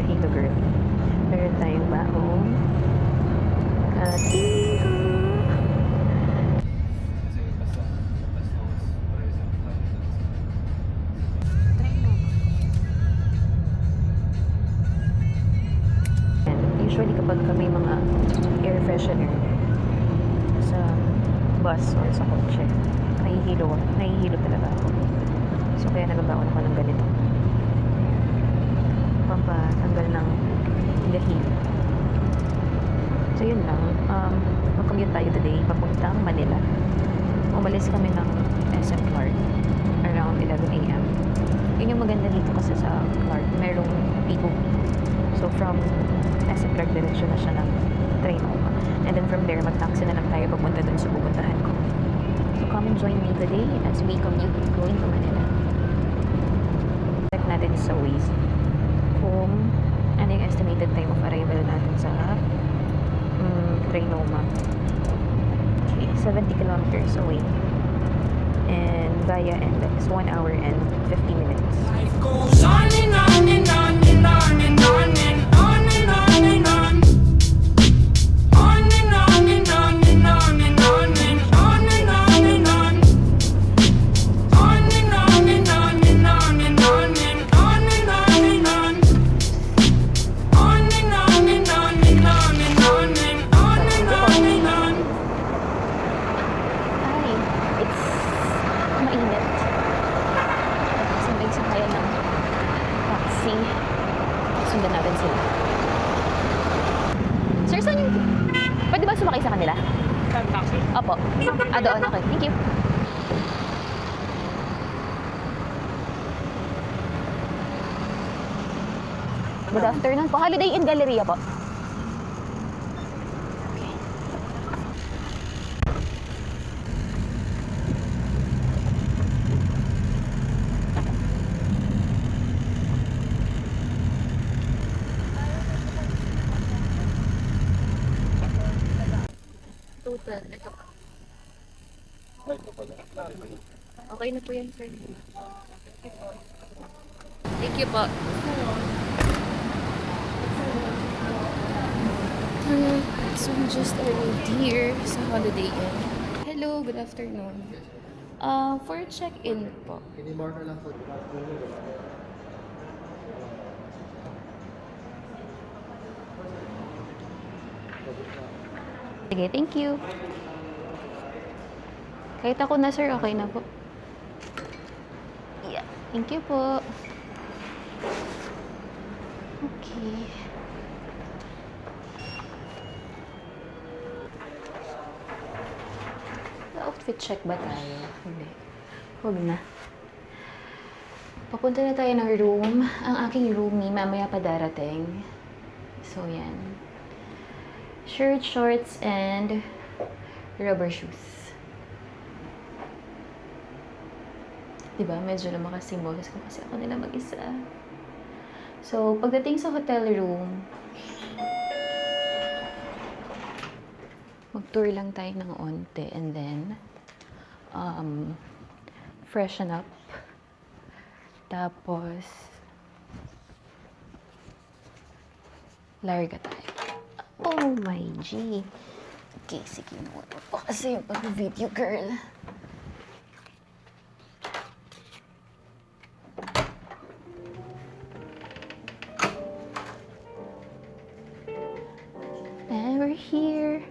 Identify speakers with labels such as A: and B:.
A: Hilo girl. Meron tayong baong katiho. Usually kapag may mga air freshener sa bus or sa kotse, nahihilo talaga ako. So kaya nagabaon ako ng ganito. Pampatanggal ng dahil. So yun lang. Mag-commute tayo today papuntang Manila. Umalis kami ng SM Clark around 11 a.m. Yun yung maganda dito kasi sa Clark. Merong POP. So from SM Clark, diretsyo na siya ng train Oma. And then from there, mag-taxi na lang tayo papunta dun sa pupuntahan ko. So come and join me today as we commute going to Manila. Check natin sa Waze kung ano yung estimated time of arrival natin sa train Oma. Okay, 70 kilometers away. And via NLEX, 1 hour and 50 minutes.
B: Life goes on and on and on and on and on and on and on and on. On and on and on and on and on and on and on and on. On and on and on and on and on and on and on and on. On and on and on and on and on and on and on and on.
A: Ay, it's mainit. Sabay-sabayan ng taxi. Sundan natin sila. Sir, saan yung... Pwede ba sumakay sa kanila?
B: Taxi?
A: Opo. Doon. Okay. Thank you. Good afternoon po. Holiday Inn Galleria po. Okay. Total. Ito pa. Okay na po yan, sir. Thank you po. So we just arrived here sa Holiday Inn. Hello, good afternoon. For check-in po. Sige, thank you. Kahit ako na, sir, okay na po. Yeah, thank you po. Okay. Outfit check ba tayo? Hindi. Huwag na. Papunta na tayo ng room. Ang aking roomie, mamaya pa darating. So, yan. Shirt, shorts, and rubber shoes. Diba? Medyo lumakas yung boses ko kasi ako nila mag-isa. So, pagdating sa hotel room, mag-tour lang tayo ng onte and then freshen up. Tapos larga tayo. Oh my G. Okay, sige mo. O kasi yung pag-video girl. And we're here.